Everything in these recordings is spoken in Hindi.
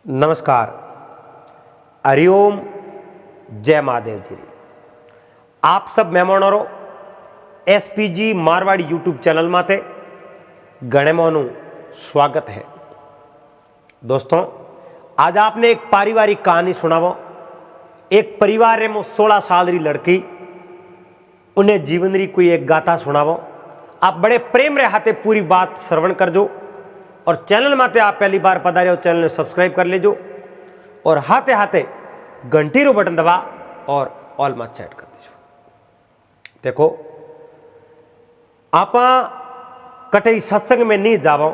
नमस्कार, हरिओम, जय महादेव जी। आप सब मेहमानों एसपीजी मारवाड़ी यूट्यूब चैनल माते घणे मोनु स्वागत है। दोस्तों, आज आपने एक पारिवारिक कहानी सुनावो। एक परिवार में 16 साल री लड़की, उन्हें जीवन री कोई एक गाथा सुनावो। आप बड़े प्रेम रे हाथे पूरी बात श्रवण करजो और चैनल माते आप पहली बार पधारे हो चैनल ने सब्सक्राइब कर लेजो और हाथे हाथे घंटी रो बटन दबा और ऑल में सेट कर दीजो। देखो, आप कठई सत्संग में नहीं जावो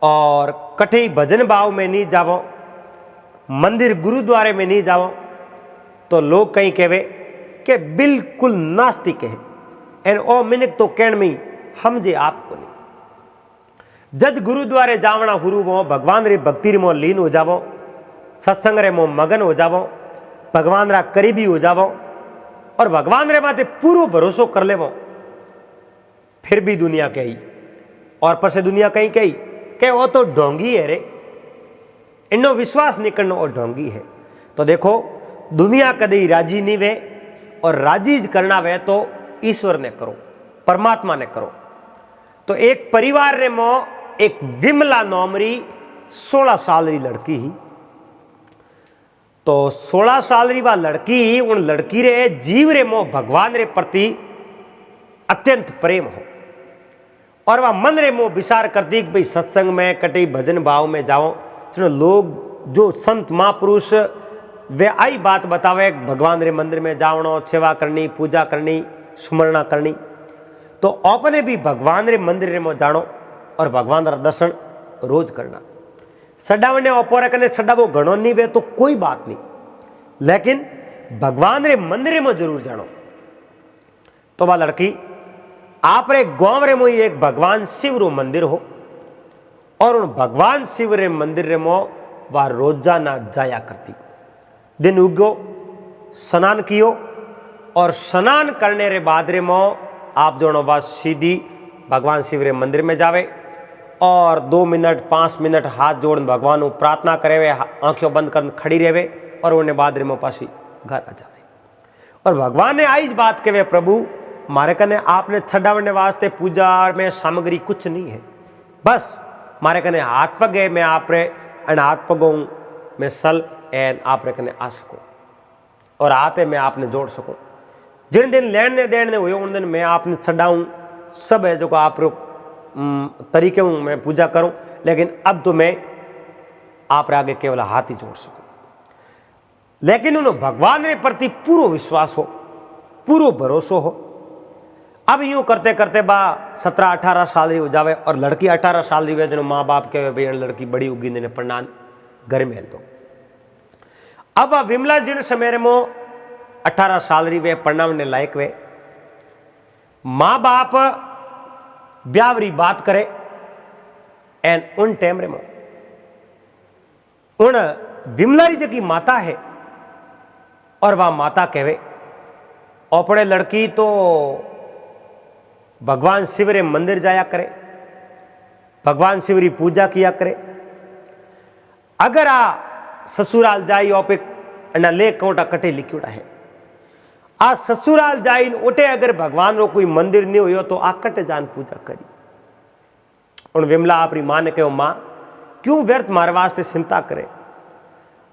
और कठई भजन भाव में नहीं जावो, मंदिर गुरुद्वारे में नहीं जावो तो लोग कहीं कहवे कि बिल्कुल नास्तिक है एन ओ मिनक तो कहण में हम जे आपको नहीं। जद गुरुद्वारे जावना हुरु वो भगवान रे भक्ति रे मो लीन हो जावो, सत्संग रे मो मगन हो जावो, भगवान रा करीबी हो जावो और भगवान रे माते पूरो भरोसो कर लेवो, फिर भी दुनिया कही और पर से दुनिया कहीं कही कि वो तो ढोंगी है रे, इन्नो विश्वास नहीं करना वो ढोंगी है। तो देखो, दुनिया कदी राजी नहीं वे और राजी करना वे तो ईश्वर ने करो, परमात्मा ने करो। तो एक परिवार रे मो एक विमला नोमरी 16 साल री लड़की ही, तो 16 साल री वा लड़की, उन लड़की रे जीव रे मो भगवान रे प्रति अत्यंत प्रेम हो और वह मन रे मो विचार करती कि भाई सत्संग में कटे भजन भाव में जाओ। तो लोग जो संत महापुरुष वे आई बात बतावे भगवान रे मंदिर में जावनो, सेवा करनी, पूजा करनी, सुमरणा करनी, तो अपने भी भगवान रे मंदिर रे मो जानो और भगवान रा दर्शन रोज करना। सडावने ओपोरे कने सडावो घणो नहीं वे तो कोई बात नहीं, लेकिन भगवान रे मंदिर में जरूर जानो। तो वह लड़की आप रे गांव रे मो एक भगवान शिव रो मंदिर हो और उन भगवान शिव रे मंदिर रे मो वह रोजाना जाया करती। दिन उगो, स्नान कियो और स्नान करने रे बाद रे मो आप जोनो वह सीधी भगवान शिव रे मंदिर में जावे और 2 मिनट 5 मिनट हाथ जोड़ भगवान को प्रार्थना करे वे, आंखें बंद कर खड़ी रहे और उन्हें बाद में पासी घर आ जावे। और भगवान ने आई बात कहे, प्रभु मारे कने आपने छड़ावने वास्ते पूजा में सामग्री कुछ नहीं है, बस मारे कने हाथ पग है, मैं आप रे अन हाथ पगों मैं सल एन आप रे कने आ सकूँ और हाथे मैं आपने जोड़ सकूँ। जिन दिन लेने देने हुए उन दिन मैं आपने छड़ाऊँ, सब है जो को आप तरीके हूँ मैं पूजा करूं, लेकिन अब तो मैं आप आगे केवल हाथ ही जोड़ सकूं। लेकिन उन्हें भगवान रे प्रति पूरा विश्वास हो, पूरा भरोसा हो। अब यूं करते करते बा 17-18 साल री हो जावे और लड़की 18 साल री हुए, जो माँ बाप के भाई लड़की बड़ी उगी ने प्रणान घर में दो। अब वह विमला जी ने समय मो 18 साल री वे प्रणावने लायक वे, माँ बाप ब्यावरी बात करे एन उन टाइम रे मो उन विमला री जगी माता है और वह माता कहवे अपने लड़की तो भगवान शिव रे मंदिर जाया करे, भगवान शिव री पूजा किया करे। अगर आ ससुराल जाई ओपे अना ले कोटा कटे लिखियोड़ा है, आ ससुराल जाइन उठे अगर भगवान रो कोई मंदिर नहीं हो तो आ कटे जान पूजा करी। उन विमला अपनी मां ने कहो, मां क्यों व्यर्थ मारे वास्ते चिंता करे,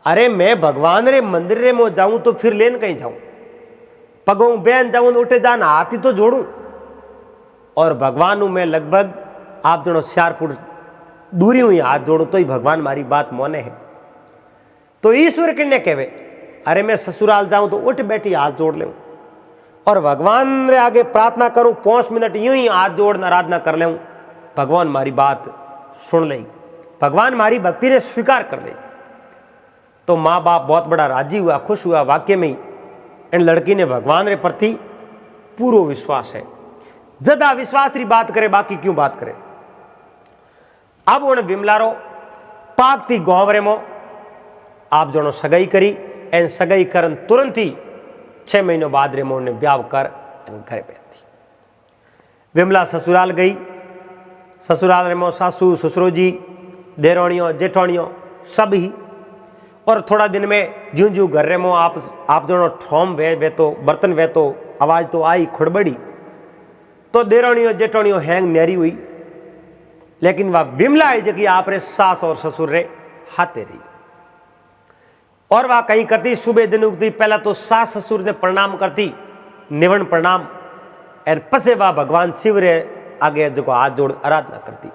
अरे मैं भगवान रे मंदिर रे मो जाऊं तो फिर लेन कहीं जाऊं, पगों बहन जाऊं उठे जान हाथ ही तो जोड़ू और भगवान मैं लगभग आप जनो 4 फुट दूरी हुई हाथ जोड़ू तो ही भगवान मारी बात मोने है। तो ईश्वर किन्ने कहवे, अरे मैं ससुराल जाऊं तो उठ बैठी हाथ जोड़ ले और भगवान रे आगे प्रार्थना करूं, 5 मिनट यूं ही हाथ जोड़ आराधना कर ले, भगवान मारी बात सुन ले, भगवान मारी भक्ति ने स्वीकार कर दे। तो माँ बाप बहुत बड़ा राजी हुआ, खुश हुआ। वाक्य में ही इन लड़की ने भगवान रे प्रति पूरा विश्वास है, ज्यादा विश्वास री बात करे, बाकी क्यों बात करे। अब उन विमलारो पाकती गांव रे मो आप जनो सगाई करी एन सगाई करन तुरंत ही 6 महीनों बाद रे मोर ने ब्याह कर घर पे थी। विमला ससुराल गई, ससुराल रे मो सासू ससुरो जी देरोणियों जेठोणियों सब ही। और थोड़ा दिन में ज्यों ज्यों घर रे मो आप जनो ठोम वे तो बर्तन वे तो आवाज़ तो आई खुड़बड़ी, तो देराणियों जेठाणियों हैंग न्यारी हुई। लेकिन वह विमला है जबकि आप रे सास और ससुर रे हाथे रही। और वह कहीं करती सुबह दिन उगती पहला तो सास ससुर ने प्रणाम करती, निवण प्रणाम, और पसे वह भगवान शिव रे आगे जो हाथ जोड़ आराधना करती।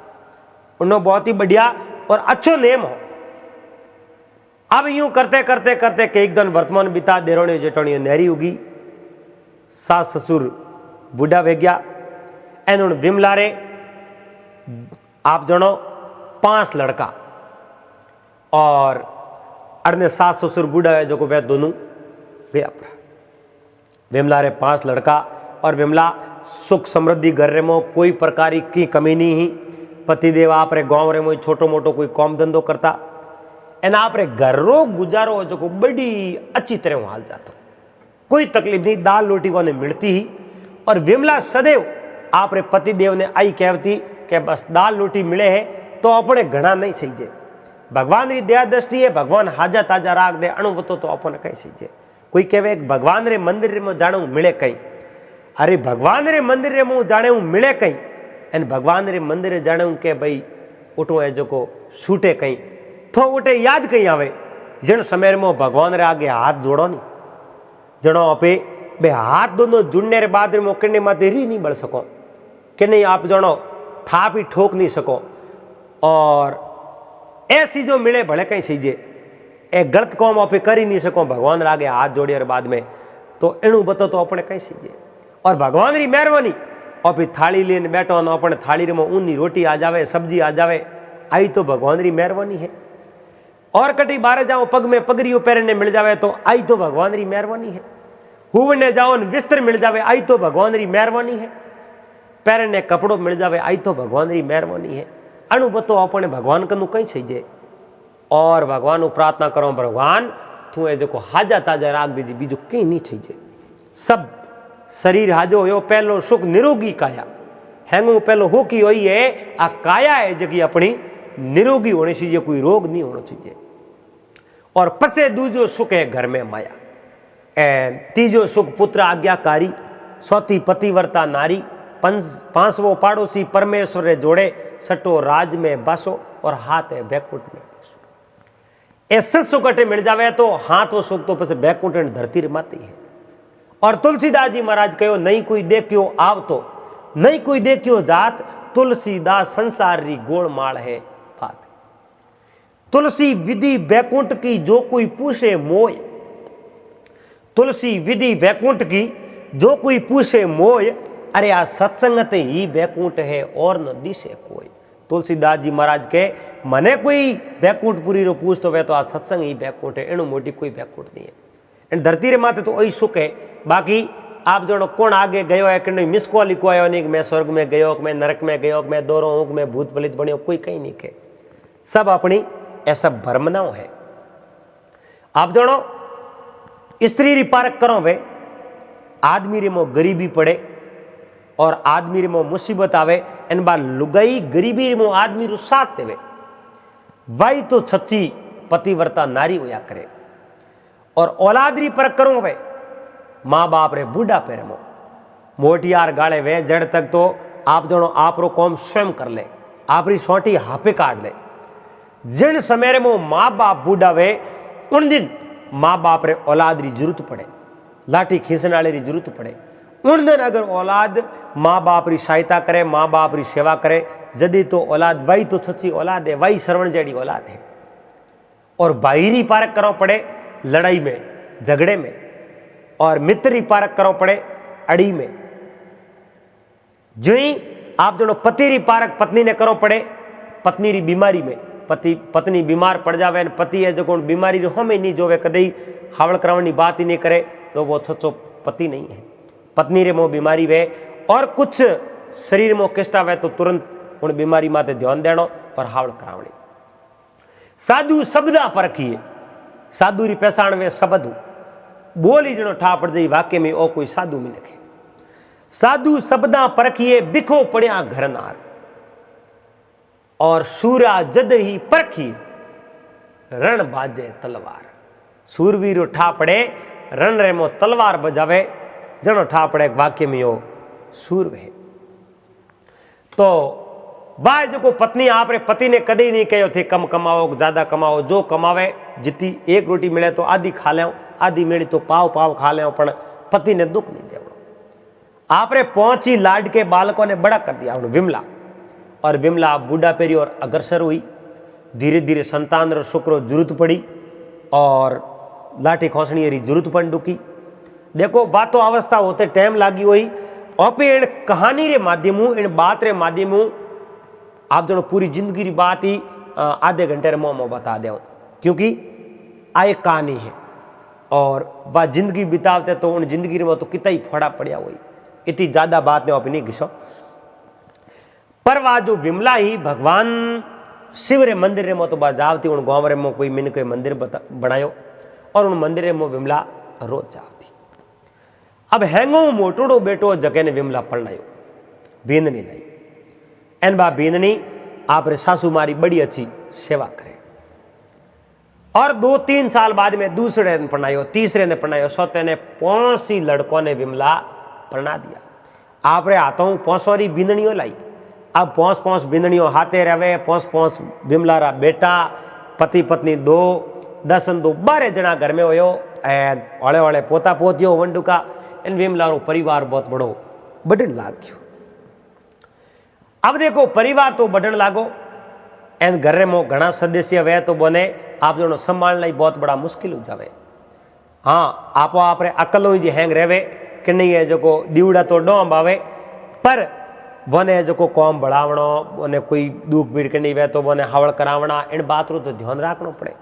उन्होंने बहुत ही बढ़िया और अच्छो नेम हो। अब यूं करते करते करते के एक दिन वर्तमान बिता देरोणी जेठोणी नहरी उगी, सास ससुर बूढ़ा वे गया। एन विमला रे आप जनो 5 लड़का और अड़ने सास ससुर बूढ़ा है जो को वे दोनों वे अपरा। विमला रे 5 लड़का और विमला सुख समृद्धि घर रे मो कोई प्रकार की कमी नहीं ही। पतिदेव आप रे गाँव रे मो छोटो मोटो कोई काम धंधो करता, एन आप रे घर रो गुजारो जो को बड़ी अच्छी तरह हाल जाता, कोई तकलीफ नहीं, दाल रोटी वो मिलती ही। और विमला सदैव आप रे पतिदेव ने आई कहती कि बस दाल रोटी मिले है तो अपने घना नहीं सहीजे, भगवान री दया दृष्टि है, भगवान हाजा ताजा राग दे अणुवतो तो अपने कहीं सहीजे। कोई कहे भगवान रे मंदिर में जाने मिले कहीं, अरे भगवान रे मंदिर में जाने मिले कहीं, एन भगवान रे मंदिर जाने के भाई उठो है जो को छूटे कहीं तो उठे याद कहीं आवे। जन समय में भगवान रे आगे हाथ जोड़ो नहीं, जनो आपे बे हाथ दोनों जुड़ने रे बाद में किन्ने माते री नहीं बढ़ सको, कि नहीं आप जनो थाप ही ठोक नहीं सको। और ऐसी जो मिले भले कहीं सीजे एक गलत काम आप कर ही नहीं सको, भगवान रे आगे हाथ जोड़े बाद में तो एणु बतो तो अपने कहीं सीजे। और भगवान री मेहरबानी आप थाली लेने बैठो ना अपने थाली में ऊनी रोटी आ जावे, सब्जी आ जावे, आई तो भगवान री मेहरबानी है। और कटी बारे जाओ पग में पगड़ियों पहनने मिल जावे तो आई तो भगवान री मेहरबानी है। हुवने जाओ बिस्तर मिल जावे आई तो भगवान री मेहरबानी है। पहनने कपड़ों मिल जावे आई तो भगवान री मेहरबानी है। अणुबतो अपने भगवान कनु कहीं सहीजे। और भगवान को प्रार्थना करो, भगवान तू जो हाजा ताजा राख दीजिए, बीजू कहीं नहीं सहीजे। सब शरीर हाजो हो, पहलो सुख निरोगी काया हैंगू पहलो हो की हुई है। आ काया है जकी अपनी निरोगी होनी चाहिए, कोई रोग नहीं होना चाहिए। और पसे दूजो सुख है घर में माया, एन तीजो सुख पुत्र आज्ञाकारी, सौती पतिव्रता नारी, पांचवो पाड़ोसी परमेश्वर रे जोड़े, सटो राज में बसो और हाथ है बैकुंठ में बसो। ऐसे सुख अटे मिल जावे तो हाथ वो सुख तो पसे बैकुंठ धरती रे माती है। और तुलसीदास जी महाराज कहो नहीं कोई देखियो आव तो नहीं कोई देखियो जात, तुलसीदास संसार री गोड़ माल है बात। तुलसी विधि बैकुंठ की जो कोई पूछे मोय, तुलसी विधि बैकुंठ की जो कोई पूछे मोय, अरे आ सत्संगत ही बैकुंठ है और न दिशे कोई। तुलसीदास जी महाराज के मने कोई बैकुंठपुरी रो पूछ तो वे तो आ सत्संग ही बैकुंठ है, एणु मोटी कोई बैकुंठ नहीं है। एंड धरती रे माते तो वही सुख है। बाकी आप जनो कौन आगे गयो है कि नहीं मिस कॉल लिखो आयो नहीं कि मैं स्वर्ग में गयो, कि मैं नरक में गयो, कि मैं दोरो हूँ, कि मैं भूत पलित बनियो, कोई कहीं नहीं के। सब अपनी ऐसा भ्रमनाओ है। आप जनो स्त्री री पारक करो वे, आदमी रे मो गरीबी पड़े और आदमी रे मो मुसीबत आवे, इन बार लुगाई गरीबी रे मो आदमी रो साथ देवे, वाई तो सच्ची पतिव्रता नारी होया करे। और औलाद री परख करो वे, माँ बाप रे बूढ़ा पे रमो, मोटियार गाड़े वे जड़ तक तो आप जनो आप रो कौम स्वयं कर ले, आप री सोटी हापे काट ले। जिन समय रे मो माँ बाप बूढ़ा वे उन दिन माँ बाप रे औलाद री जरूरत पड़े, लाठी खींचने वाले री जरूरत पड़े। उन दिन अगर औलाद माँ बाप री सहायता करे, माँ बाप री सेवा करे, जदी तो औलाद वही तो सच्ची औलाद है, वही श्रवण जड़ी औलाद है। और बाहरी पारक करो पड़े लड़ाई में झगड़े में, और मित्री पारक करो पड़े अड़ी में। जो ही आप जो पति री पारक पत्नी ने करो पड़े पत्नी री बीमारी में, पत्नी बीमार पड़ जावे, पति है जो बीमारी रो हमें नहीं जोवे, कदई हावड़ करावनी बात ही नहीं करे तो वो सच्चो पति नहीं है। पत्नी रे मो बीमारी वे और कुछ शरीर में किष्टा वे तो तुरंत उन बीमारी माते ध्यान देनो और हावड़ करावनी। साधु शब्दा परखिए, साधु री पहचान वे शब्द बोली जनो ठा पड़ जाई वाक्य में ओ कोई साधु में नखे। साधु शब्दा परखिए बिखो पड़िया घर नार, और सूरा जद ही परखिए रण बाजे तलवार। सूरवीर ठा पड़े रण रे मो तलवार बजावे, जनो ठा पड़े वाक्य में यो सूर है। तो वाह जो पत्नी आपरे पति ने कदी नहीं कहो थे कम कमाओ ज्यादा कमाओ, जो कमावे जितनी एक रोटी मिले तो आधी खा ले, आधी मिली तो पाव पाव खा ले, पण पति ने दुख नहीं देवड़ो। आपरे पहुंची लाड के बालकों ने बड़ा कर दिया विमला, और विमला बूढ़ा पेरी और अग्रसर हुई। धीरे धीरे संतान रो शुक्रो जरूरत पड़ी और लाठी खोसणी री जरूरत पड़ डुकी। देखो बातों अवस्था होते टाइम लागी हुई, और इन कहानी रे माध्यमों इन बात रे माध्यमों आप जनो पूरी जिंदगी की बात ही आधे घंटे रे मोह बता दो, क्योंकि आ एक कहानी है और वह जिंदगी बितावते तो उन जिंदगी में तो कितना ही फोड़ा पड़िया हुई, इतनी ज्यादा बात ने अपनी घिसो। पर वह जो विमला ही भगवान शिव रे मंदिर रे मो तो जावती, उन गांव रे मो कोई मिन कोई मंदिर बनायो और उन मंदिर रे मो विमला रोज जावती। अब हैंगो मोटोड़ो बेटो जगह ने विमला पढ़नायो, बींदनी लाई। एन बा बींदनी आप रे सासू मारी बड़ी अच्छी सेवा करे, और 2-3 साल बाद में दूसरे ने पढ़नायो, तीसरे ने पढ़नायो, चौथे ने 5 लड़कों ने विमला पढ़ना दिया। आप रे हाथों 5 बींदनियों लाई। अब 5 बींदनियों हाथे रहे, 5 विमला रा बेटा, पति पत्नी 2, 10 12 जना घर में होयो, ओले ओले पोता पोतियो वंडुका। इन विमला रो परिवार बहुत बड़ो बढ़न लाग गयो। अब देखो परिवार तो बढ़न लागो, एन घर में घना सदस्य वे तो बने आप जो संभालना बहुत बड़ा मुश्किल हो जावे। हाँ आपो आपरे अकल हो जी हैंग रहे कि नहीं है जो दीवड़ा तो डोम आवे, पर वने जो कौम बढ़ावणो, वने कोई दुख पीड़ करनी वे तो वने हवल करावना, इन बात रो तो ध्यान रखना पड़े।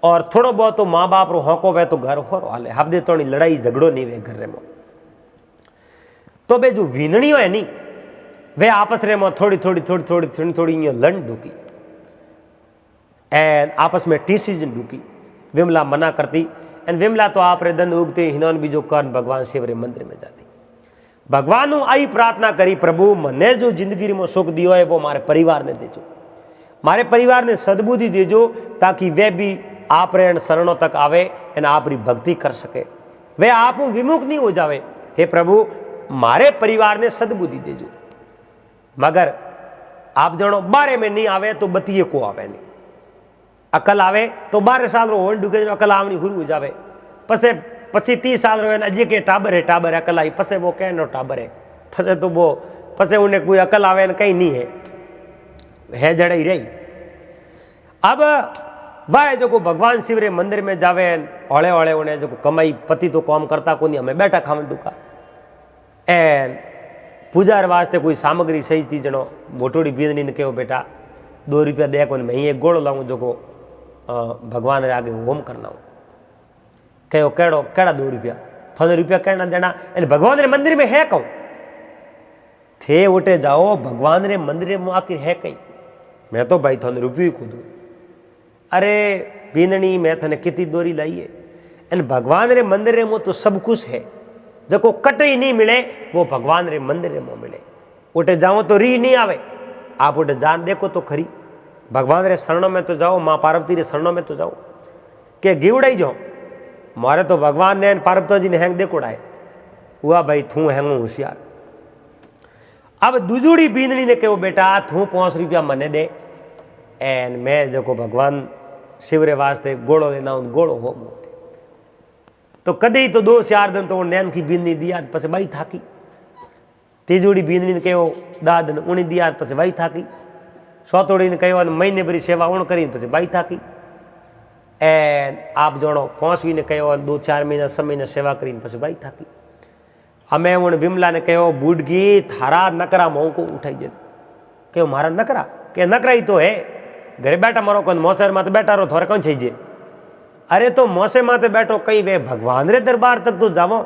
और थोड़ो बहुत तो माँ बाप रो होको वे तो घर हो हाले, हफ्ते तो लड़ाई झगड़ो नहीं वे घर में। तो बे जो वींदणियों है नी वे आपस रे में थोड़ी लड़ ढूकी, एन आपस में टीसीजन ढूकी। विमला मना करती, एन विमला तो आप रे दन उगते हिनोन बीजो कर्ण भगवान शिव रे मंदिर में जाती। भगवान आई प्रार्थना करी, प्रभु मने जो जिंदगी में सुख दियो है वो मारे परिवार ने देजो, मारे परिवार ने सद्बुद्धि देजो, ताकि वे भी आप रे शरणों तक आवे एन आप री भक्ति कर सके, वे आप विमुख नहीं हो जावे। हे प्रभु मारे परिवार ने सद्बुद्धि देजो। मगर आप जनो 12 में नहीं आवे तो बतिये को आवे नहीं, अकल आवे तो 12 साल रो होन डुके अकल आवनी शुरू हो जावे, पसे 25-30 साल रो अजे के टाबर है अकल आई, पसे वो कहनो टाबर है, पसे तो वो पसे उन्हें कोई अकल आवे कहीं नहीं है जड़े ही रही। अब वह जो भगवान शिव रे मंदिर में जावे, ओले ओले उन्हें जो कमाई पति तो काम करता को नहीं, हमें बैठा खावन डुका, एन पूजा वास्ते कोई सामग्री सही थी जनो मोटोड़ी बींदनी ने कहो बेटा 2 रुपया दे को मैं एक गोड़ो लाऊं जो को भगवान रे आगे होम करना हो। कहो केड़ो केड़ा 2 रुपया थोड़े रुपया कहना देना, एन भगवान रे मंदिर में है कहूँ थे उठे जाओ भगवान रे मंदिर में आखिर है कहीं, मैं तो भाई थोड़े रुपये को दूँ। अरे बींदनी मैं थने कितनी दोरी लाई है, एन भगवान रे मंदिर में तो सब कुछ है, जो कटे ही नहीं मिले वो भगवान रे मंदिर में मिले। उठे जाओ तो री नहीं आवे, आप उठे जान देखो तो खरी, भगवान रे शरणों में तो जाओ, माँ पार्वती रे शरणों में तो जाओ, के गिवड़ाई जाओ। मारे तो भगवान ने पार्वती जी ने हैंग देखो उड़ाए, हुआ भाई थू हैंगू होशियार। अब दूजूड़ी बींदनी ने कहो बेटा थू 5 रुपया मने दे, एन मैं जो भगवान शिव रे वास्ते गोड़ो लेना गोड़ो हो। तो कदे तो 2-4 दिन तो नैन की बींदनी दिया, पसे भाई थाकी। तीजोड़ी बींदनी ने कहो 10 दिन उन्हें दिया, पसे भाई थाकी। सौतोड़ी ने कहो महीने भरी सेवा उन करी, पसे भाई थाकी। एन आप जोड़ो 5वीं ने कहो 2-4 महीना 6 महीना सेवा करी, पसे भाई थाकी। हमें उन विमला ने कहो बूढ़गी थारा नकरा मोह को उठाई जे, कहो मारा नकरा, के नकरा ही तो है, घरे बैठा मारो कौन मोसर मत बैठा रो थोड़ा कौन चाहिए। अरे तो मोसे माते बैठो कहीं वे भगवान रे दरबार तक तो जावो,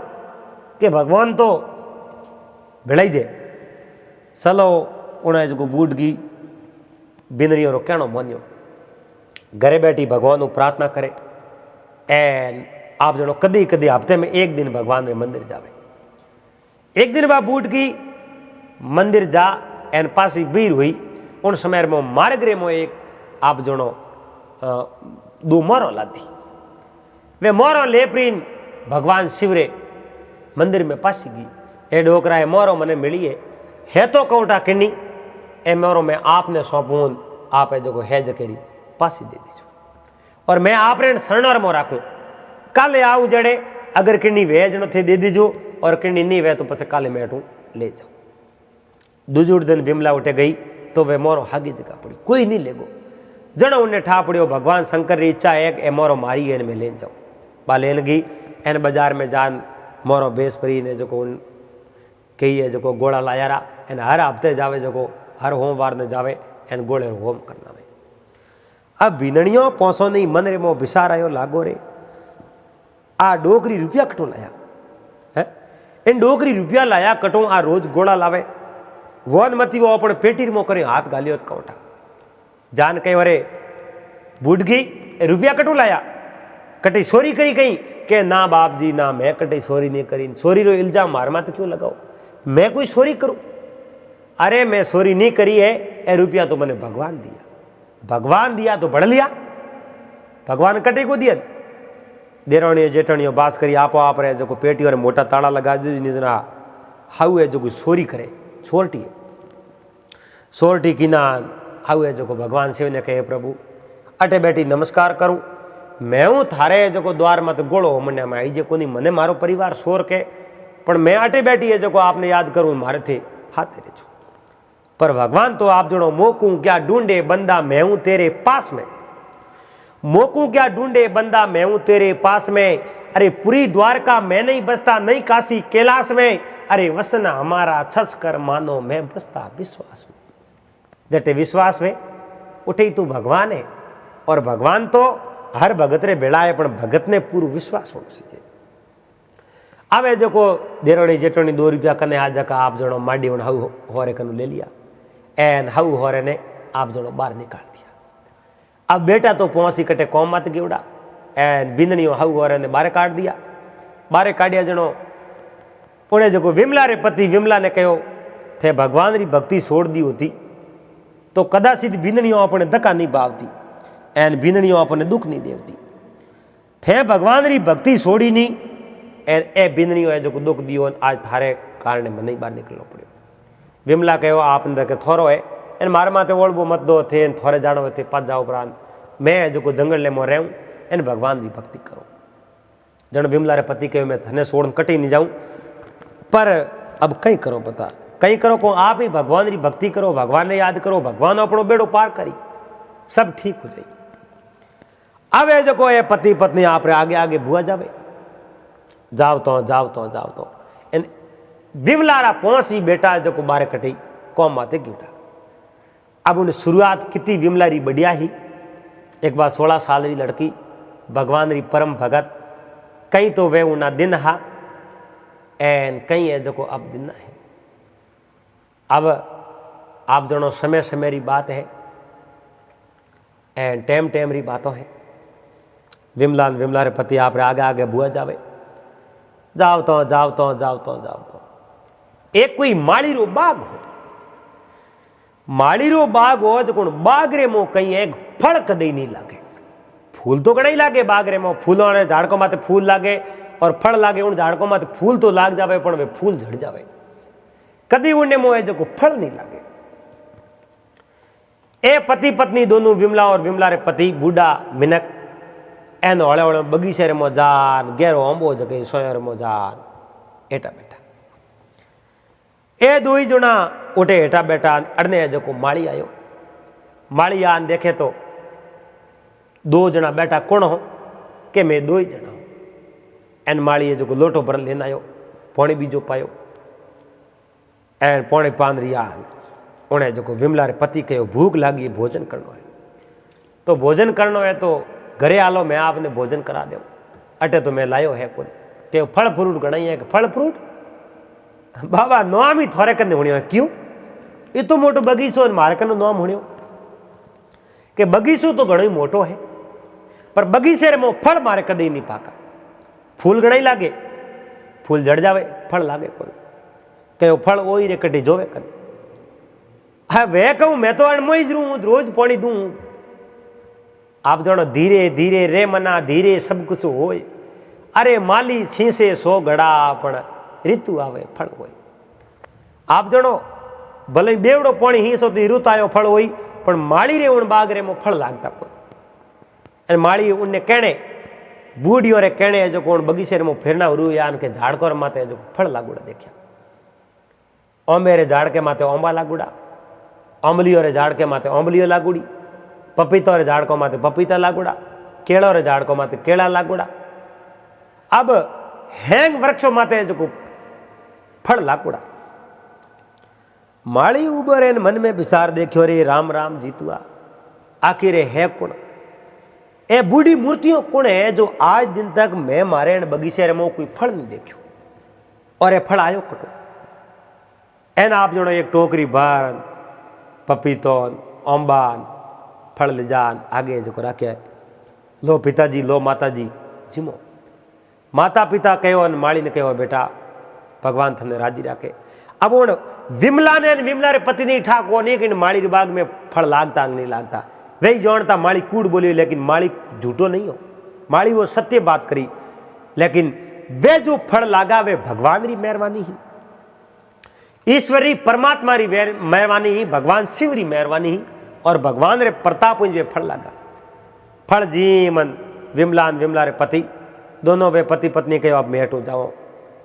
के भगवान तो भिड़ाई जे। चलो उन्हें जो बूढ़गी बिंदनी रो कहनो मानियो, घरे बैठी भगवान प्रार्थना करे, एन आप जनो कदी कदी हफ्ते में 1 दिन भगवान रे मंदिर जावे। एक दिन बा बूढ़गी मंदिर जा, एन पासी भीड़ हुई, उन समय में मार्ग रे मो एक आप जनो दो मोरो लादी। वे मोरो लेपरीन भगवान शिवरे मंदिर में पासी गई। ए डोकरा मोरो मने मिली है तो कौटा किन्नी ए मोरो मैं आपने सौंपूं, आप जो है जकेरी पासी दे दीजो और मैं आपने शरणर में राखूं। काले आऊ जड़े अगर किन्नी वेज न थे दे दीजो और किन्नी नहीं वे तो पसे काले मैटू ले जाओ। दूसरे दिन विमला उठे गई तो वे मोरो हागी जगह पड़ी, कोई नहीं लेगो। जनो उन्हें ठा पड़ियो भगवान शंकर री इच्छा है कि ए मोरो मारी एन में लेन जाओ। बा लेन गई एन बाजार में जान मोरो बेस परी ने जो कही है जो गोड़ा लाया रा एन हर हफ्ते जावे जो हर होमवार ने जावे एन गोड़े होम करना में। अब बीनणियों पौसो नहीं मन रे मो बिसार आयो लागो रे आ डोकरी रुपया कटो लाया है। इन डोकरी रुपया लाया कटो आ रोज गोड़ा लावे वन मती वो अपने पेटी मो करे हाथ गालियो तो कौटा जान कई वरे बुढ़ गई रुपया कटो लाया कटी सोरी करी कहीं के ना बाप जी ना मैं कटी सोरी नहीं करी। सोरी रो इल्जाम मार मा तो क्यों लगाओ, मैं कोई सोरी करूं? अरे मैं सोरी नहीं करी है, ए रुपया तो मैंने भगवान दिया, भगवान दिया तो बढ़ लिया, भगवान कटे को दिया। देराणी जेठाणियों बास करी आपो आप रहे जो पेटी और मोटा ताड़ा लगा दीजिए ना हाउ है जो सोरी करे छोरटी है सोरटी की ना हाउ है जो भगवान शिव ने कहे प्रभु अटे बैठी नमस्कार करूं मैं हूँ थारे जो द्वार मत गोड़ो मने में आई जे को नहीं मने मारो परिवार शोर के पण मैं अटे बैठी है जो आपने याद करूं मारे थे हाथे रे छो। पर भगवान तो आप जणो मोकू क्या ढूंढे बंदा मैं हूं तेरे पास में, मोकू क्या ढूंढे बंदा मैं हूं तेरे पास में। अरे पूरी द्वारका मैं नहीं बसता नहीं काशी कैलाश में, अरे वसना हमारा छस कर मानो मैं बसता विश्वास में। जटे विश्वास में उठे तू भगवान है और भगवान तो हर भगत रे बेड़ा है पण भगत ने पूरा विश्वास होना चाहिए। आवे जो देरोड़ी जेठोनी 2 रुपया कने आ जका आप जणो माडी हाउ होरे कनु ले लिया एन हाउ होरे ने आप जणो बाहर निकाल दिया। अब बेटा तो पहुंची कटे कौम मत गिवड़ा एन बिंदनियो हाउ होरे ने बाहर काट दिया। बाहर काढ़िया जणो उन्हें जो विमला रे पति विमला ने कहो थे भगवान री भक्ति छोड़ दी होती तो कदाचित बिंदनियों अपने धक्का नहीं पावती एन बिंदनियों अपने दुख नहीं देवती। थे भगवान री भक्ति छोड़ी नहीं एन ए बिंदनियों है जो दुख दियो आज थारे कारण मन बाहर निकलना पड़ो। विमला कहो आपने देखे थोरो है एन मारे माथे ओळबो मत दो थे थोड़े जानो थे पाँच जाओ उपरांत मैं जो जंगल ले मो रहूँ एन भगवान री भक्ति करो। जन विमला रे पति कहो मैं थने छोड़ कटी नहीं जाऊँ पर अब कई करो बता कई करो को आप ही भगवान री भक्ति करो भगवान ने याद करो भगवान अपनो बेड़ो पार करी सब ठीक हो जाए। अब ये जो ये पति पत्नी आप रे आगे आगे बुआ जावे जाओ तो इन विमला रा पहुंची बेटा जो बारे कटी कौम माते गिवटा। अब उन्हें शुरुआत कितनी विमला री बढ़िया ही एक बार 16 साल री लड़की भगवान री परम भगत कहीं तो वे उना दिन हा एन कहीं है जो अब दिन है। अब आप जनो समय समय री बात है एन टेम टेम री बातों है। विमला रे पति आप रे आगे आगे बुआ जावे जाओ तो एक कोई माली रो बाग हो जो बाग रे मो कहीं एक फल कदई नहीं लागे। फूल तो कड़ाई लागे बाग रे मो फूलों ने झाड़कों माथे फूल लागे और फल लागे उन झाड़कों माथे फूल तो लाग जावे पण वे फूल झड़ जावे कदी उन्हें मोह जो फल नहीं लागे। ए पति पत्नी दोनों विमला और विमला रे पति बूढ़ा मिनक एन हौले हौले बगीचे रे मो जान गहरो अंबो जगह सोयर मो जान एटा बेटा ए दो ही जना उठे हेठा बेटा अड़ने जो माली आयो। माली आन देखे तो 2 जना बैठा कौन हो के मैं 2 ही जना हूं। एन माली जो लोटो भरन लेना आयो पौने बीजो पायो एन पौने पांदरी आन उन्हें जो विमला रे पति कहो भूख लागी भोजन करना है तो भोजन करना है तो घरे आलो मैं आपने भोजन करा दो अटे तो मैं लायो है कौन के फल फ्रूट गणाई है कि फल फ्रूट बाबा नाम ही थोड़े कने होनी है क्यों ये तो मोटो बगीचो मारे कने नाम होनी के बगीचो तो घणो ही मोटो है पर बगीचे में फल मारे कदे नहीं पाका। फूल घणाई लागे फूल झड़ जावे फल लागे कौन कहो फल ओ ही रे कटी जोवे कन। हाँ वे कहूँ मैं तो अणमोई ज रू रोज पानी दूँ आप जानो धीरे धीरे रे मना धीरे सब कुछ होय। अरे माली छींसे 100 घड़ा पण ऋतु आवे फल होय। आप जानो भले बेवड़ो पानी हींसो तो ऋतु आयो फल होई, पण माली रे उन बागरे में फल लागता कोई। अरे माली उनने कहने बूढ़ियों रे कहने जो कोण बगीचे में फिरना रू या उनके झाड़कोर माते जो फल लागुड़ा देखा। ओंबे रे झाड़ के माते ओंबा लागुड़ा, ओंबलियों रे झाड़ के माते ओंबलियो लागुड़ी, पपीतो रे झाड़ को माते पपीता लागुड़ा, केळो रे झाड़ को माते केळा लागुड़ा। अब हैंग वृक्षों माते जो फल लागुड़ा। माली उबरे मन में विचार देखियो रे राम राम जीतुआ, आखिर है कुण ए बूढ़ी मूर्तियों कुण है जो आज दिन तक मैं मारे बगीचे में कोई फल नहीं देखियो, और ये फल आयो कटो। एन आप जणो एक टोकरी भर पपीतोन ओंबान फल ले जान आगे जो राखे, लो पिताजी लो माताजी जिमो। माता पिता कहो माली ने कहो बेटा भगवान थने राजी राखे। अब उन विमला ने विमला रे पति नहीं ठाक वो नहीं कि माली रे बाग में फल लागता नहीं लागता, वही जानता माली कूड़ बोली, लेकिन माली झूठो नहीं हो, माली वो सत्य बात करी। लेकिन वे जो फल लागा वे भगवान री मेहरबानी ही, ईश्वरी परमात्मा री मेहरबानी ही, भगवान शिव री मेहरबानी ही, और भगवान रे प्रताप वे फल लागा। फल जी मन विमलान विमला रे पति दोनों वे पति पत्नी कहो आप मेहटो जाओ।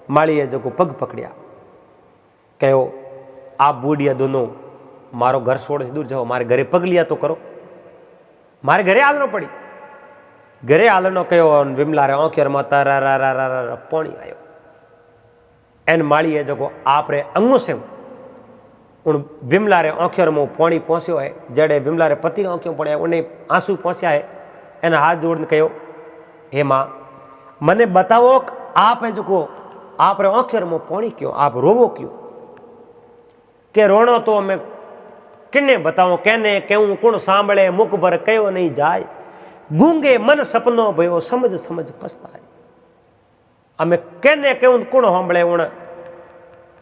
माली है जो पग पकड़िया, कहो आप बूढ़िया दोनों मारो घर छोड़ दूर जाओ, मारे घरे पग लिया तो करो, मारे घरे आलनो पड़ी। घरे आलनो कहो विमला रे आंखेर माता रा रा रा रा रा पानी आयो। एन माली है जो आप रे अंगों से उन विमला रे आंखेर में पानी पहुंचो है, जड़े विमला रे पति आंखों पड़े उन्हें आंसू पहुंचा है। एन हाथ जोड़ने कहो हे माँ मने बताओ आप है जो आप रे आंखेर में पानी क्यों, आप रोवो क्यों? के रोनो तो मैं किन्ने बताओ, कहने क्यों कुण सांभळे मुख भर कयो नहीं जाए, गूंगे मन सपनो भयो समझ समझ पछताए। हमें कहने क्यों कुण सांभळे उण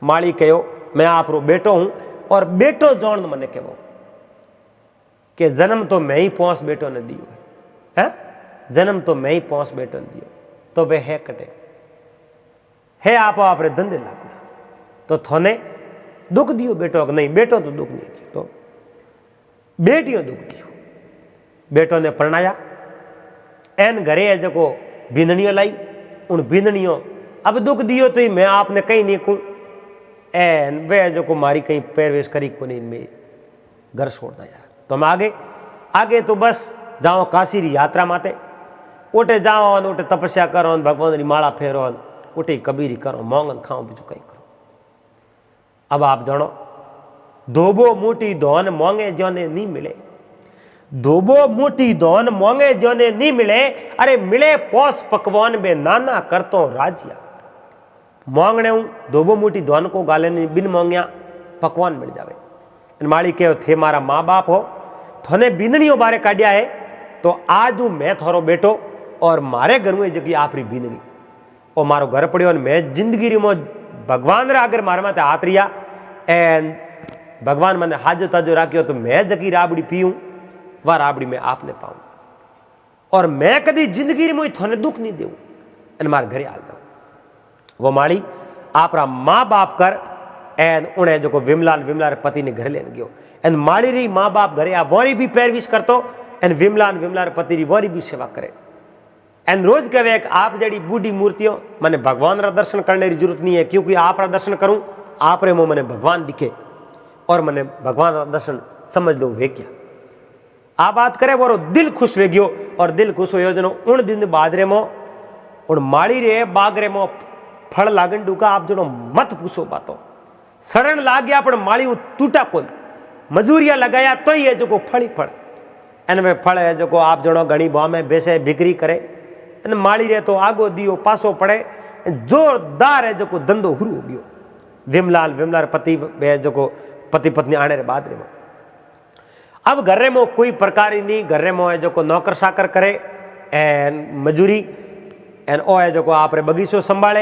माली कहो मैं आप रो बेटो हूं, और बेटो जान मने कहो कि जन्म तो मैं ही पहुंच बेटो ने दियो है, जन्म तो मैं ही पहुंच बेटो ने दियो, तो वे है कटे है आप रे धंधे लागू तो थोने दुख दियो बेटो कि नहीं, बेटो तो दुख नहीं दियो, तो बेटियों दुख दियो। बेटो ने परणाया, एन घरे है जो बींदनियों लाई, उन बींदनियों अब दुख दियो तो ही मैं आपने कहीं नहीं कहूँ, एन वे जो मारी कहीं पैरवेश करी को नहीं, मैं घर छोड़ना यार। तो हम आगे आगे तो बस जाओ काशी री यात्रा माते, उठे जाओ उठे तपस्या करो, भगवान री माला फेरो, उठे कबीरी करो, मोंगन खाओ, बीजू कहीं करो। अब आप जानो धोबो मोटी धोन मोंगे जोने नहीं मिले, धोबो मोटी धोन मोंगे जोने नहीं मिले, अरे मिले पोस पकवान बे नाना करतो राजिया। मोंगने धोबो मोटी धोन को गाले नहीं, बिन मोंगिया पकवान मिल जावे। माली कहो थे मारा माँ बाप हो, थोने बींदनियों बारे काढ़िया है, तो आज मैं थोरो बेटो और मारे घर में जगी आपरी बींदनी, और मारो घर पड़ियो, मैं जिंदगी री मो भगवान रे अगर मारे माते हाथ रिया एन भगवान मैंने हाजो ताजो राखियो, तो मैं जगी राबड़ी पीऊँ वह राबड़ी में आपने पाऊँ, और मैं कभी जिंदगी में थोने दुख नहीं देऊँ, एन मारे घरे आ जाऊँ। वो माली आपरा माँ बाप कर एन उन्हें जो विमला रे पति ने घर लेने गयो, एन माली री माँ बाप घरे आ वोरी भी पैरविश करतो, एन विमला रे पति री वोरी भी सेवा करे। एन रोज कहे आप जड़ी बूढ़ी मूर्तियों मैंने भगवान रा दर्शन करने की जरूरत नहीं है, क्योंकि आप रा दर्शन करूँ आप रे मुँह मैंने भगवान दिखे, और मैंने भगवान रा दर्शन समझ लो वे क्या आ बात करे वो दिल खुश वे गयो। और दिल खुश हो जनो उन दिन बाद रे मो उन माड़ी रे बाग रे मो फल लागन डूका, आप जनो मत पूछो बातों, सड़न लाग गया पर माड़ी टूटा कौन, मजूरिया लगाया तो ही है जो फल ही फल। एन में फल है जो आप जनो घनी भाव में बेसे बिक्री करे, एन माड़ी रे तो आगो दियो पासो पड़े, जोरदार है जो धंधो हुरू हो गयो। विमला पति जो पति पत्नी आने रे बाद रे मो अब घर में कोई प्रकार ही नहीं, घर में जो नौकर साकर करे एन मजूरी, एन ओ है जो आप रे बगीचो संभाले,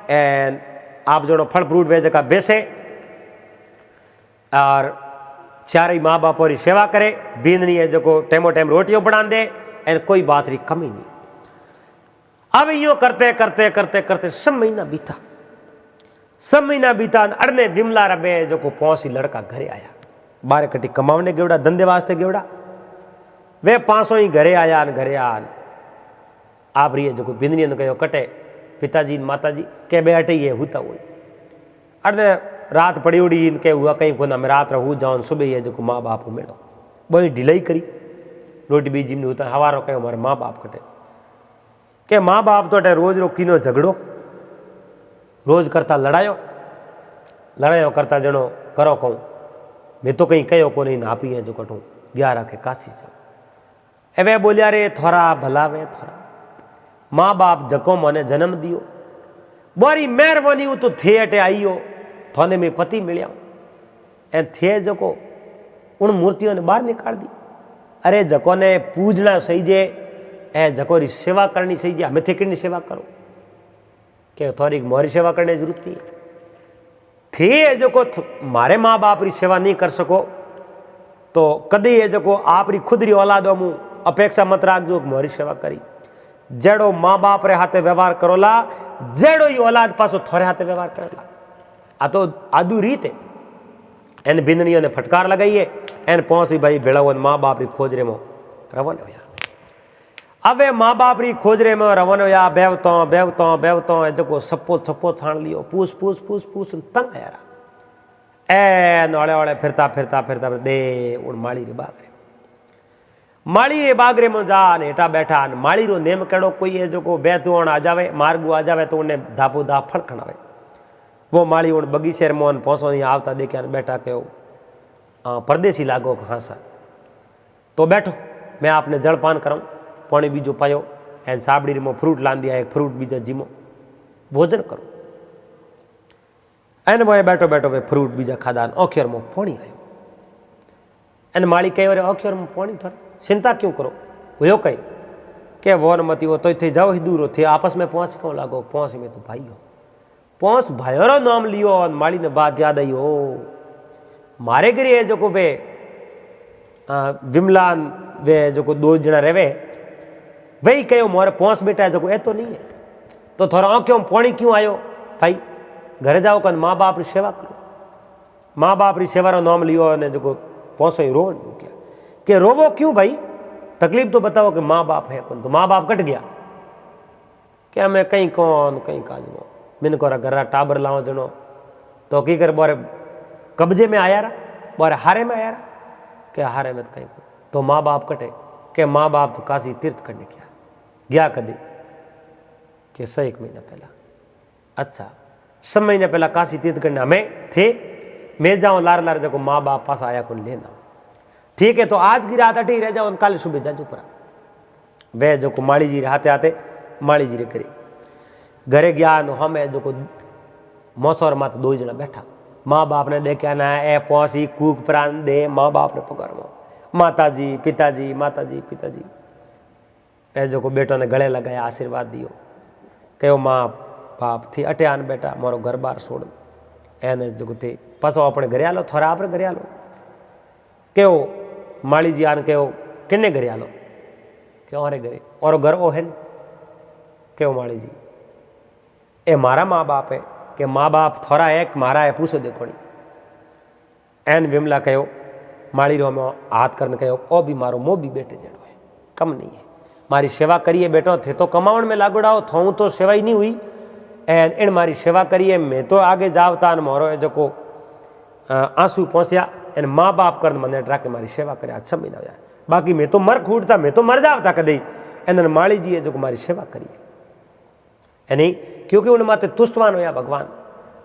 एन आप जो फल फ्रूट वे जगह बेसे, और चारे माँ बापों की सेवा करे। बींदनी है जो टेमो टाइम रोटियों बना दे, एन कोई बात री कमी नहीं। अब यूं करते करते करते करते सब महीना बीता, सब महीना बीता। अड़ने विमला रबे जो को पहुंची लड़का घरे आया, बारे कटी कमावने गेवड़ा, धंधे वास्ते गेवड़ा। वे 500 ही घरे आया न घरे आन आप रही जो बिंदनी ने कहो कटे पिताजी माताजी के बे अटे ये होता हुई। अड़ने रात पड़ी उड़ी इनके हुआ कहीं को ना मैं रात रहूँ जाऊँ सुबह ये जो माँ बाप मेड़ो बड़ी ढिलाई करी रोटी बीजी में होता हवारो कहो हमारे माँ बाप कटे के माँ बाप तो अटे रोज रो किनो झगड़ो रोज करता लड़ायो करता जनो करो कहूँ मैं तो कहीं कहो को नहीं नापी है जो कटूँ 11 के काशी जाओ। एवे बोलिया रे थोड़ा भला वे थोड़ा माँ बाप जको मने जन्म दियो बोरी मेहरबानी तो थे अटे आईयो थोने में पति मिलिया ए थे जको उन मूर्तियों ने बाहर निकाल दी। अरे जको ने पूजना सही जे ए जको री सेवा करनी सही जे हमें थे कितनी सेवा करो के थोड़ी मोरी सेवा करने की जरूरत नहीं थे जो मारे माँ बाप री सेवा नहीं कर सको तो कदी ये जो आप री खुद री औलादों मु अपेक्षा मत राख जो मोरी सेवा करी जेड़ो माँ बाप रे हाथे व्यवहार करोला जेड़ो ही औलाद पासो थोड़े हाथे व्यवहार करेला। आ तो आदू रीत एन बिंदनियों ने फटकार लगाई है एन पहुंची भाई भेड़ाओ माँ बाप री खोजरे में रवन होया। अब माँ बाप री खोजरे में रवन होया बेवतो बेवतो बेवतो जो सप्पो छप्पो छाण लियो पूछ पूछ पूछ पूछ तंग आया एन ओले ओले फिरता फिरता फिरता दे उन माड़ी रे बागरे में जा हेठा बैठा माड़ी रो नेम केड़ो कोई है जो बेतुण आ जावे मार्गू आ जावे तो उन्हें धापू धाप फड़खणावे वो माड़ी उन बगीचे मोहन पहुंचो नहीं आवता देखे बैठा कहो परदेसी लागो हाँ सर तो बैठो मैं आपने जलपान कराऊँ पानी बीजो पायो एन साबड़ी में फ्रूट लान दिया एक फ्रूट बीजा जीमो भोजन करो एन मोए बैठो बैठो वे फ्रूट बीजा खादा औखियर में पानी आयो एन माड़ी कहो रे औखियर में पानी थोड़ा चिंता क्यों करो हुयो कहीं के वो न मती वो तो थे जाओ ही दूर थे आपस में पहुंच क्यों लागो पहुंच में तो भाई हो पहुंच भाईरो नाम लियो और माड़ी ने बात याद आई हो मारे गिरी है जो को वे विमलान वे जो को 2 जना रहे वही कहो मोरे पहुंच बेटा है जो को ए तो नहीं है तो थोड़ा आंखों में पानी क्यों आयो भाई घरे जाओ कन माँ बाप री सेवा करो माँ बाप री सेवा रो नाम लियो ने जो को पहुंचो ही रोवन क्या कि रोवो क्यों भाई तकलीफ तो बताओ कि माँ बाप है कौन तो माँ बाप कट गया क्या मैं कहीं कौन कहीं काजमो मैंने को घरा टाबर लाओ जनो तो की कर बोरे कब्जे में आया रहा बोरे हारे में आया रहा क्या हारे में तो कहीं तो माँ बाप कटे के माँ बाप तो काशी तीर्थ करने गया कदी कि 1 महीना पहला अच्छा 6 महीने पहला काशी तीर्थ करने हमें थे मैं जाऊँ लार लार जगो माँ बाप पास आया कौन लेना ठीक है तो आज की रात अटे ही रह जाओ कल सुबह जाजू पड़ा वे जो को माड़ी जी हाथे हाथे माड़ी जी रे करी घरे गया नो हमें जो को मौसोर मात 2 जना बैठा माँ बाप ने देखा ना ए पहुंची कूक प्राण दे माँ बाप ने पकड़ माताजी पिताजी पिताजी ए जो को बेटो ने गले लगाया आशीर्वाद दियो कहो माँ बाप थी अटे आन बेटा मारो घर बार छोड़ एने जो थे पासो अपने घरे आलो थोड़ा आपने घरे आलो कहो माड़ी जी आन कहो किन्ने घरे आलो क्यों अरे घरे और घर ओ है क्यों माड़ी जी ए मारा माँ बाप है कि माँ बाप थोड़ा है मारा है पूछो देखो एन विमला कहो माड़ी रो में हाथ करने कहो ओ भी मारो मो भी बेटे जड़ो है कम नहीं है मारी सेवा करिए बेटो थे तो कमावण में लागोड़ाओ थों तो सेवा ही नहीं हुई एन इन मारी सेवा करिए मैं तो आगे जावता मोरो जो को आंसू पहुंचा एन माँ बाप कर मन ड्रा के मारी सेवा करे 6 महीना हुआ बाकी मैं तो मर खूटता मैं तो मर जावता कदई एन माड़ी जी जो मारी सेवा करिए एनी क्योंकि उन माते तुष्टवान होया भगवान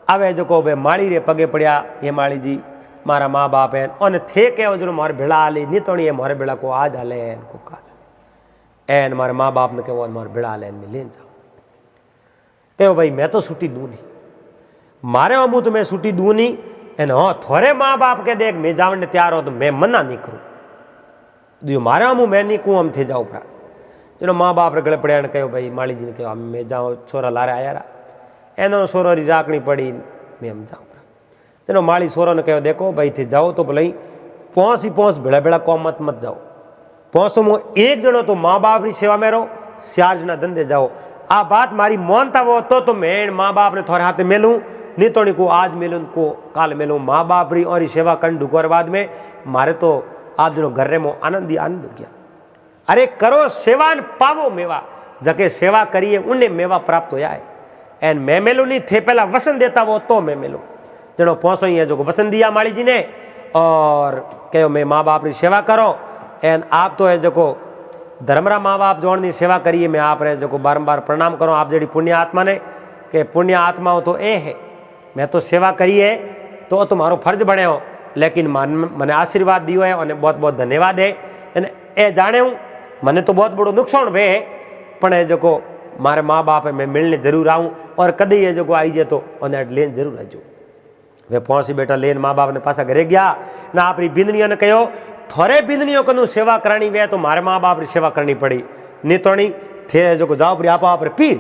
आवे जो को माड़ी रे पगे पड़िया ये माड़ी जी मारा माँ बाप है और थे कहो जो मारे भेड़ा आले नहीं तो नहीं मारे भेड़ा को आज आले एन को काल एन मारे माँ बाप ने कहो मारे भेड़ा आले में ले जाओ कहो भाई मैं तो छुट्टी दूँ नहीं मारे अमू तो मैं छुट्टी दूँ नहीं एन हाँ थोड़े माँ बाप के देख मैं जावन तैयार हो तो मैं मना नहीं करूँ दियो मारे अमू मैं नहीं कहूँ हम थे जाओ पड़ा चलो माँ बाप रे गले पड़े कहो भाई माड़ी जी ने कहो मैं जाऊँ छोरा लारे आया रहा एनो सोरो री राखनी पड़ी मैं हम जाऊँ पड़ा चलो माड़ी सोरो ने कहो देखो भाई थे जाओ तो भले पहुँच ही पहुँच भेड़ा भेड़ा कौम मत जाओ पोसो मो एक जणो तो माँ बाप की सेवा में रहो, 4 जना धंधे जाओ। आ बात मारी मानता वो तो मैं माँ बाप ने थोड़े हाथे मिलूँ, नहीं तो नहीं को आज मिलूँ को काल मिलूँ। माँ बाप री और सेवा कर ढुकोर बाद में मारे तो आप जनो घर में आनंद ही आनंद हो गया। अरे करो सेवा न पावो मेवा, जके सेवा करिए उन्हें मेवा प्राप्त होया है। एन मैं मिलूँ नहीं थे पहला वसन देता वो तो मैं मिलूँ। जनो पहुँचो ही है जो वसन दिया माली जी ने और कहो मैं माँ बाप की सेवा करो। एन आप तो है जो धर्मरा माँ बाप जोड़नी सेवा करिए, मैं आप रहे जो बारंबार प्रणाम करो। आप जड़ी पुण्य आत्मा ने कि पुण्य आत्माओं तो ए है, मैं तो सेवा करिए तो तुम्हारो फर्ज बने हो, लेकिन मैंने आशीर्वाद दियो है और बहुत बहुत धन्यवाद है। ए जाने हूँ मैंने तो बहुत बड़ो नुकसान वे पण है जो मारे माँ बाप है मैं मिलने जरूर आऊँ और कदी ये जो आई जाए तो उन्हें लेन जरूर आजो। वे पहुँची बेटा लेन माँ बाप ने पासा घरे गया ना अपनी बिंदनियों ने कहो थोड़े बिंदनियों को सेवा करानी वे तो मारे माँ बाप की सेवा करनी पड़ी, नहीं तो नहीं थे जो जाओ पर आप पर पी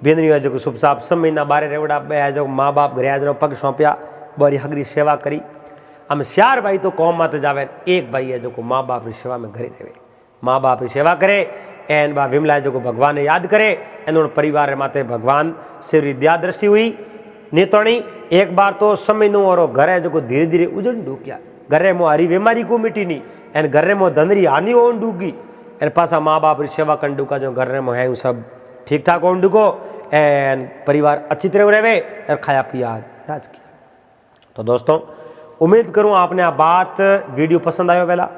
बिंदनियों जो शुभ साफ सब महीना बारे रेवड़ा बे जो माँ बाप घरे आज पग सौंपया बड़ी हगरी सेवा करी। हम 4 भाई तो कौम मत जावे, एक भाई है जो माँ बाप की सेवा में घरे रहे, माँ बाप की सेवा करे एन बा विमला जो भगवान ने याद करे एन परिवार माते भगवान से दया दृष्टि हुई। नहीं तो नहीं एक बार तो समय नु और घरे जो धीरे धीरे उजड़ डूक्या, घरे में हरी बीमारी को मिटी नहीं एन घरे में धंधरी हानि हो डूगी एन पासा माँ बाप की सेवा कर डूका जो घरे में है सब ठीक ठाक हो डूको एन परिवार अच्छी तरह रहे और खाया पिया राज किया। तो दोस्तों उम्मीद करूँ आपने आ बात वीडियो पसंद आयो। पहला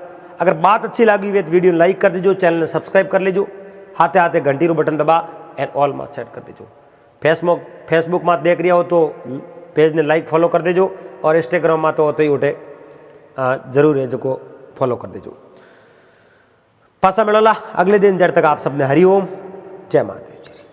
अगर बात अच्छी लगी हुई तो वीडियो लाइक कर दीजिए, चैनल ने सब्सक्राइब कर लीजिए, हाथे हाथे घंटी रो बटन दबा एंड ऑल में सेट कर दीजिए। फेसबुक में देख रहा हो तो पेज ने लाइक फॉलो कर दीजिए और इंस्टाग्राम में तो होते ही उठे जरूर है जो फॉलो कर दीजिए। पासा मिलोला अगले दिन जब तक आप सबने हरिओम जय महादेव जी।